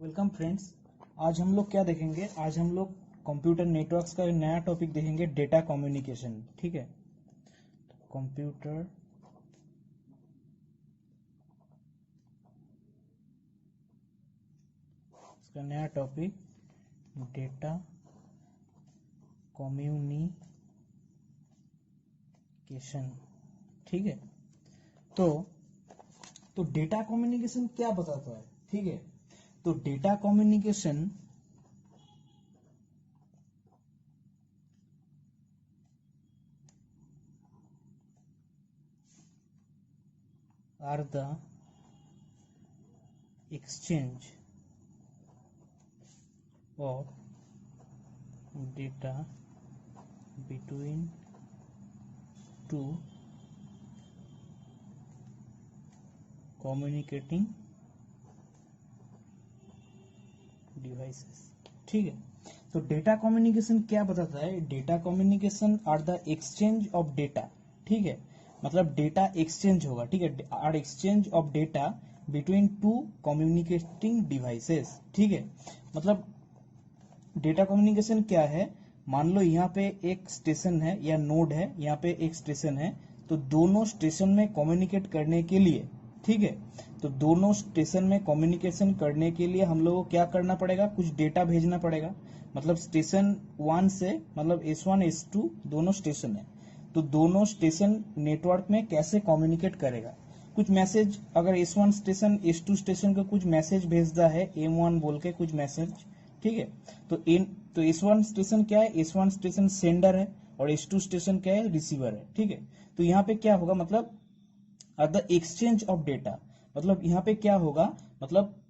Welcome friends. आज हम लोग क्या देखेंगे? आज हम लोग कंप्यूटर नेटवर्क्स का एक नया टॉपिक देखेंगे, डेटा कम्युनिकेशन। ठीक है, कंप्यूटर इसका नया टॉपिक डेटा कम्युनिकेशन। ठीक है, तो डेटा कम्युनिकेशन क्या बताता है? ठीक है, तो data communication are the exchange of data between two communicating devices। ठीक है, तो डेटा कम्युनिकेशन क्या बताता है? Data communication are the exchange of data. ठीक है, मतलब डेटा एक्सचेंज होगा। ठीक है, are exchange of data between two communicating devices. ठीक है, मतलब डेटा कम्युनिकेशन क्या है? मान लो यहाँ पे एक स्टेशन है या नोड है, यहाँ पे एक स्टेशन है, तो दोनों स्टेशन में कम्युनिकेट करने के लिए, ठीक है, तो दोनों स्टेशन में कम्युनिकेशन करने के लिए हम लोगों को क्या करना पड़ेगा? कुछ डेटा भेजना पड़ेगा। मतलब स्टेशन 1 से, मतलब S1 S2 दोनों स्टेशन है, तो दोनों स्टेशन नेटवर्क में कैसे कम्युनिकेट करेगा? कुछ मैसेज, अगर S1 स्टेशन S2 स्टेशन को कुछ मैसेज भेजता है, M1 बोल के कुछ मैसेज, ठीक है, तो S1 स्टेशन क्या है? S1 स्टेशन सेंडर है और S2 स्टेशन क्या है? रिसीवर है। ठीक है, तो यहाँ पे क्या होगा? मतलब द एक्सचेंज ऑफ डेटा, मतलब यहाँ पे क्या होगा? मतलब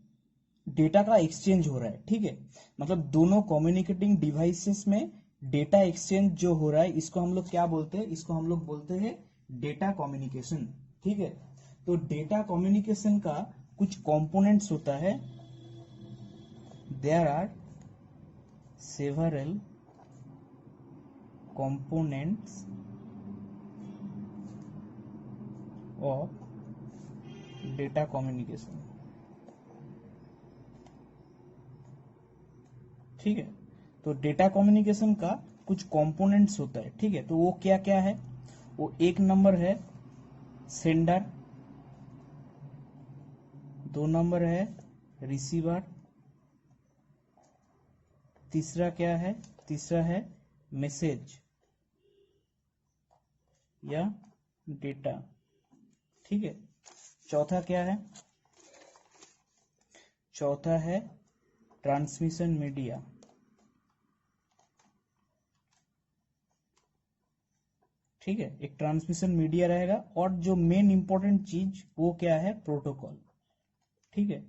डेटा का एक्सचेंज हो रहा है। ठीक है, मतलब दोनों कम्युनिकेटिंग डिवाइसेस में डेटा एक्सचेंज जो हो रहा है, इसको हम लोग क्या बोलते हैं? इसको हम लोग बोलते हैं डेटा कम्युनिकेशन। ठीक है, तो डेटा कम्युनिकेशन का कुछ कंपोनेंट्स होता है। There are several components of data communication। ठीक है, तो डेटा कम्युनिकेशन का कुछ कंपोनेंट्स होता है। ठीक है, तो वो क्या क्या है? वो एक नंबर है सेंडर, दो नंबर है रिसीवर, तीसरा क्या है? तीसरा है मैसेज या डेटा। ठीक है, चौथा क्या है? चौथा है ट्रांसमिशन मीडिया। ठीक है, एक ट्रांसमिशन मीडिया रहेगा, और जो मेन इंपॉर्टेंट चीज वो क्या है? प्रोटोकॉल। ठीक है,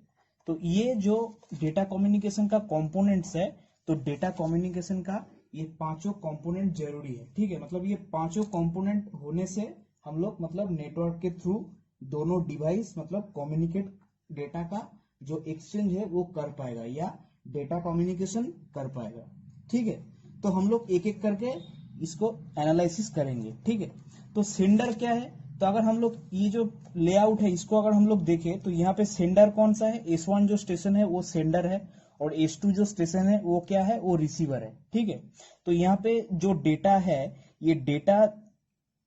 तो ये जो डेटा कम्युनिकेशन का कंपोनेंट्स है, तो डेटा कम्युनिकेशन का ये पांचों कंपोनेंट जरूरी है। ठीक है, मतलब ये पांचों कंपोनेंट होने से हम लोग मतलब नेटवर्क के थ्रू दोनों डिवाइस मतलब कम्युनिकेट, डेटा का जो एक्सचेंज है वो कर पाएगा या डेटा कम्युनिकेशन कर पाएगा। ठीक है, तो हम लोग एक एक करके इसको एनालिसिस करेंगे। ठीक है, तो सेंडर क्या है? तो अगर हम लोग ये जो लेआउट है इसको अगर हम लोग देखें, तो यहाँ पे सेंडर कौन सा है? S1 जो स्टेशन है वो सेंडर है, और S2 जो स्टेशन है वो क्या है? वो रिसीवर है। ठीक है, तो यहाँ पे जो डेटा है, ये डेटा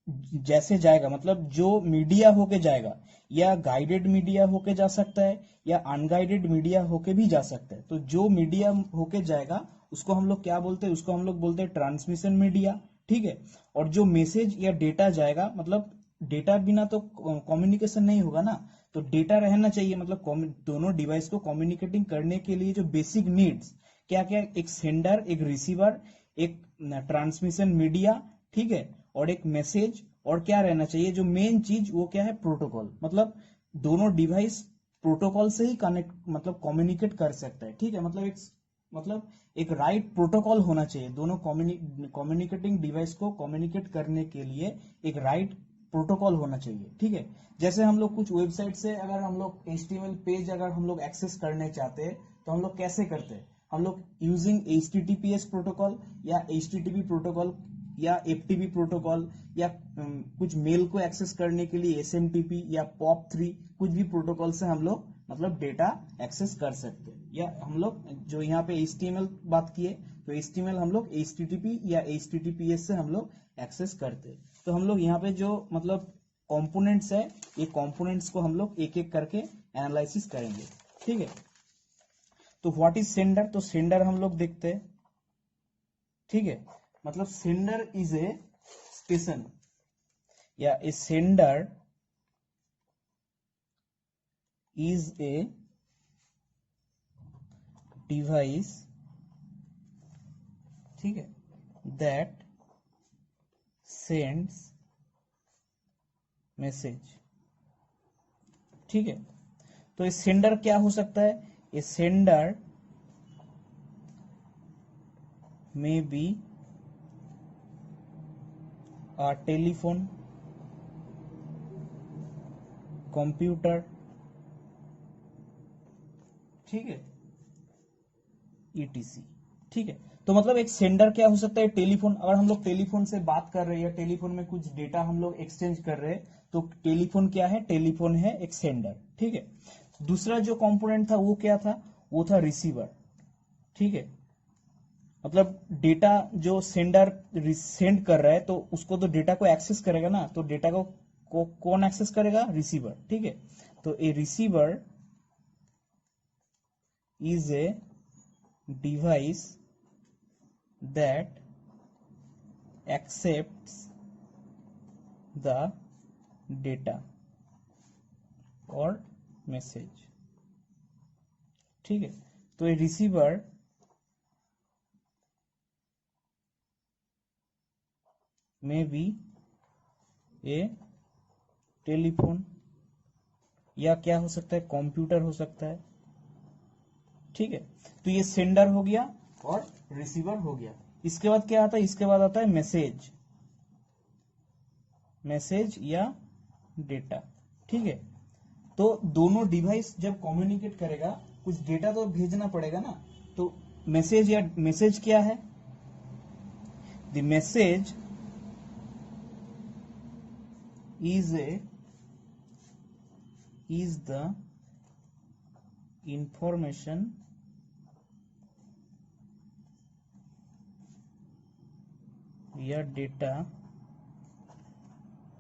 जैसे जाएगा, मतलब जो मीडिया होके जाएगा, या गाइडेड मीडिया होके जा सकता है या अनगाइडेड मीडिया होके भी जा सकता है। तो जो मीडिया होके जाएगा उसको हम लोग क्या बोलते हैं? उसको हम लोग बोलते हैं ट्रांसमिशन मीडिया। ठीक है, और जो मैसेज या डेटा जाएगा, मतलब डेटा बिना तो कम्युनिकेशन नहीं होगा ना, तो डेटा रहना चाहिए। मतलब दोनों डिवाइस को कम्युनिकेटिंग करने के लिए जो बेसिक नीड्स क्या क्या? एक सेंडर, एक रिसीवर, एक ट्रांसमिशन मीडिया, ठीक है, और एक मैसेज, और क्या रहना चाहिए? जो मेन चीज वो क्या है? प्रोटोकॉल। मतलब दोनों डिवाइस प्रोटोकॉल से ही कनेक्ट, मतलब कम्युनिकेट कर सकता है। ठीक है, मतलब एक राइट प्रोटोकॉल होना चाहिए। दोनों कम्युनिकेटिंग डिवाइस को कम्युनिकेट करने के लिए एक राइट प्रोटोकॉल होना चाहिए। ठीक है, जैसे हम लोग कुछ वेबसाइट से अगर हम लोग HTML पेज अगर हम लोग एक्सेस करने चाहते हैं, तो हम लोग कैसे करते हैं? हम लोग यूजिंग HTTPS प्रोटोकॉल या HTTP प्रोटोकॉल या FTP प्रोटोकॉल, या कुछ मेल को एक्सेस करने के लिए SMTP या POP3, कुछ भी प्रोटोकॉल से हम लोग मतलब डेटा एक्सेस कर सकते हैं। या हम लोग जो यहाँ पे HTML बात किए, तो HTML हम लोग HTTP या HTTPS से हम लोग एक्सेस करते हैं। तो हम लोग यहाँ पे जो मतलब कंपोनेंट्स है, ये कंपोनेंट्स को हम लोग एक एक करके एनालिसिस करेंगे, ठीक है। तो व्हाट इज सेंडर, तो सेंडर हम लोग देखते हैं, ठीक है। मतलब सेंडर इज ए स्टेशन या ए सेंडर is a device, ठीक है, that sends message, ठीक है। तो ये सेंडर क्या हो सकता है, ये sender may be a telephone, computer, ठीक है, ETC, ठीक है। तो मतलब एक सेंडर क्या हो सकता है, टेलीफोन। अगर हम लोग टेलीफोन से बात कर रहे हैं या टेलीफोन में कुछ डेटा हम लोग एक्सचेंज कर रहे हैं, तो टेलीफोन क्या है, टेलीफोन है एक सेंडर, ठीक है। दूसरा जो कंपोनेंट था वो क्या था, वो था रिसीवर, ठीक है। मतलब डेटा जो सेंडर सेंड कर रहा है, तो उसको तो डेटा को एक्सेस करेगा ना, तो डेटा को कौन एक्सेस करेगा, रिसीवर, ठीक है। तो ए receiver is a device that accepts the data or message, ठीक है। तो ये रिसीवर में भी ए टेलीफोन या क्या हो सकता है, कंप्यूटर हो सकता है, ठीक है। तो ये सेंडर हो गया और रिसीवर हो गया। इसके बाद क्या आता है, इसके बाद आता है मैसेज, मैसेज या डेटा, ठीक है। तो दोनों डिवाइस जब कम्युनिकेट करेगा, कुछ डेटा तो भेजना पड़ेगा ना, तो मैसेज या मैसेज क्या है, the message is the information या डेटा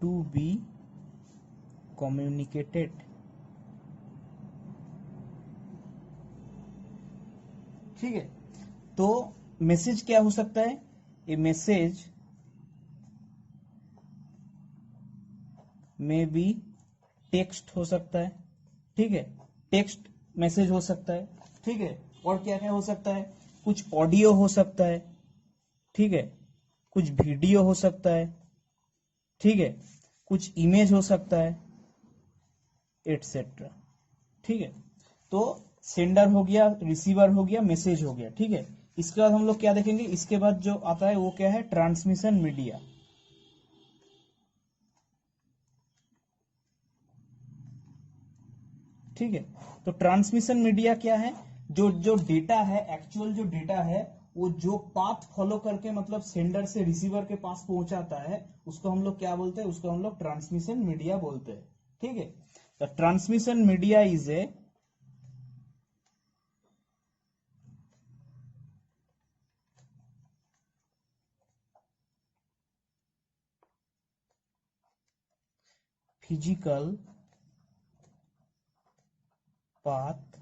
टू बी communicated, ठीक है। तो मैसेज क्या हो सकता है, ए मैसेज में भी टेक्स्ट हो सकता है, ठीक है, टेक्स्ट मैसेज हो सकता है, ठीक है। और क्या क्या हो सकता है, कुछ ऑडियो हो सकता है, ठीक है, कुछ वीडियो हो सकता है, ठीक है, कुछ इमेज हो सकता है, एटसेट्रा, ठीक है। तो सेंडर हो गया, रिसीवर हो गया, मैसेज हो गया, ठीक है। इसके बाद हम लोग क्या देखेंगे, इसके बाद जो आता है वो क्या है, ट्रांसमिशन मीडिया, ठीक है। तो ट्रांसमिशन मीडिया क्या है, जो जो डेटा है, एक्चुअल जो डेटा है, वो जो पाथ फॉलो करके मतलब सेंडर से रिसीवर के पास पहुंचाता है, उसको हम लोग क्या बोलते हैं, उसको हम लोग ट्रांसमिशन मीडिया बोलते हैं, ठीक है। तो transmission media is a physical path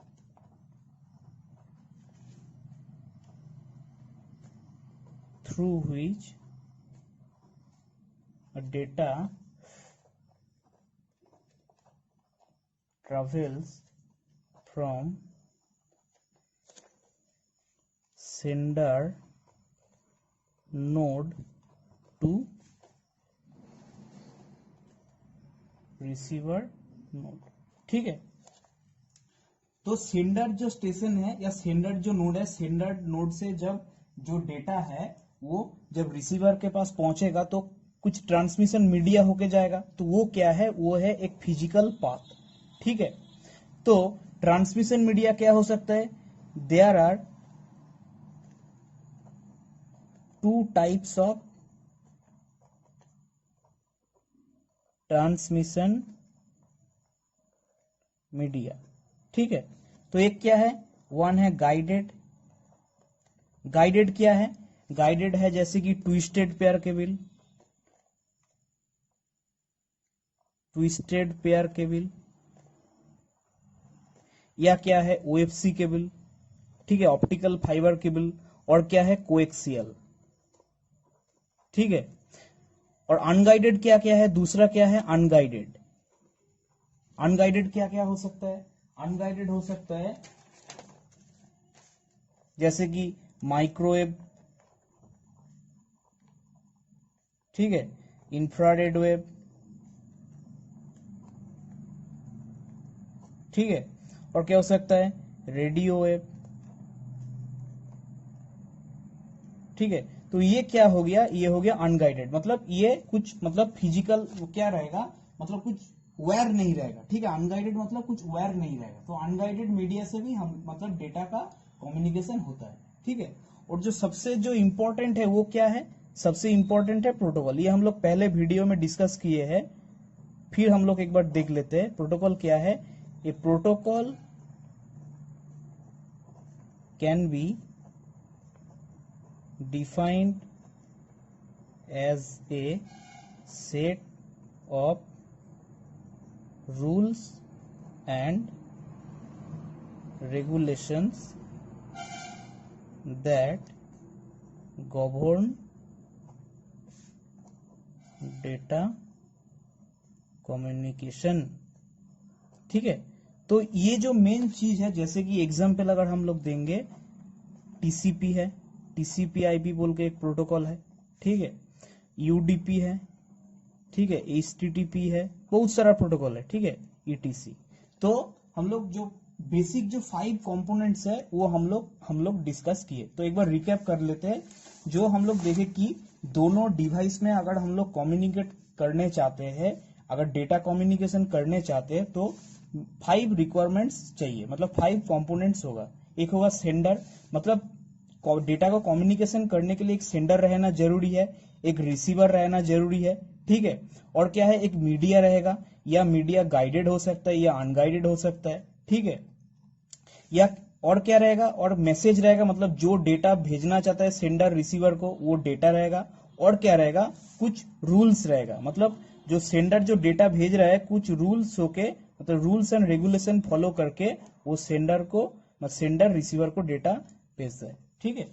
through which a data travels from sender node to receiver node, ठीक है। तो सेंडर जो स्टेशन है या सेंडर जो नोड है, सेंडर नोड से जब जो डेटा है वो जब रिसीवर के पास पहुंचेगा तो कुछ ट्रांसमिशन मीडिया होके जाएगा, तो वो क्या है, वो है एक फिजिकल पाथ, ठीक है। तो ट्रांसमिशन मीडिया क्या हो सकता है, there are two types of transmission media, ठीक है। तो एक क्या है, वन है गाइडेड। गाइडेड क्या है, गाइडेड है जैसे कि twisted pair cable, twisted pair cable, या क्या है ओएफसी केबल, ठीक है, ऑप्टिकल फाइबर केबल, और क्या है कोएक्सियल, ठीक है। और अनगाइडेड क्या क्या है, दूसरा क्या है अनगाइडेड। अनगाइडेड क्या क्या हो सकता है, अनगाइडेड हो सकता है जैसे कि माइक्रोवेव, ठीक है, इंफ्रारेड वेव, ठीक है, और क्या हो सकता है रेडियो वेव, ठीक है। तो ये क्या हो गया, ये हो गया अनगाइडेड, मतलब ये कुछ मतलब फिजिकल क्या रहेगा, मतलब कुछ वायर नहीं रहेगा, ठीक है। अनगाइडेड मतलब कुछ वायर नहीं रहेगा। तो अनगाइडेड मीडिया से भी हम मतलब डेटा का कम्युनिकेशन होता है, ठीक है। और जो सबसे जो इंपॉर्टेंट है वो क्या है, सबसे इंपॉर्टेंट है प्रोटोकॉल। ये हम लोग पहले वीडियो में डिस्कस किए हैं, फिर हम लोग एक बार देख लेते हैं प्रोटोकॉल क्या है। A protocol can be defined as a set of rules and regulations that govern data communication, ठीक है। तो ये जो मेन चीज है, जैसे कि एग्जाम्पल अगर हम लोग देंगे, टीसीपी है, टीसीपी/आईपी बोल के एक प्रोटोकॉल है, ठीक है, यूडीपी है, ठीक है, एचटीटीपी है, बहुत सारा प्रोटोकॉल है, ठीक है, ईटीसी। तो हम लोग जो बेसिक जो 5 कंपोनेंट्स है वो हम लोग डिस्कस किए। तो एक बार रिकैप कर लेते हैं। जो हम लोग देखे कि दोनों डिवाइस में अगर हम लोग कम्युनिकेट करने चाहते हैं, अगर डेटा कम्युनिकेशन करने चाहते हैं, तो 5 रिक्वायरमेंट्स चाहिए, मतलब 5 कंपोनेंट्स होगा। एक होगा सेंडर, मतलब डेटा को कम्युनिकेशन करने के लिए एक सेंडर रहना जरूरी है, एक रिसीवर रहना जरूरी है, ठीक है। और क्या है, एक मीडिया रहेगा, या मीडिया गाइडेड हो सकता है या अनगाइडेड हो सकता है, ठीक है। या और क्या रहेगा, और मैसेज रहेगा, मतलब जो डेटा भेजना चाहता है सेंडर रिसीवर को वो डेटा रहेगा। और क्या रहेगा, कुछ रूल्स रहेगा, मतलब जो सेंडर जो डेटा भेज रहा है कुछ रूल्स होके, मतलब रूल्स एंड रेगुलेशन फॉलो करके वो सेंडर रिसीवर को डेटा भेजता है, ठीक है।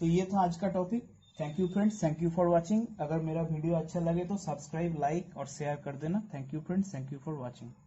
तो ये था आज का topic. Thank you friends, thank you for watching. अगर मेरा वीडियो अच्छा लगे तो सब्सक्राइब, लाइक और शेयर कर देना। Thank you friends, thank you for watching.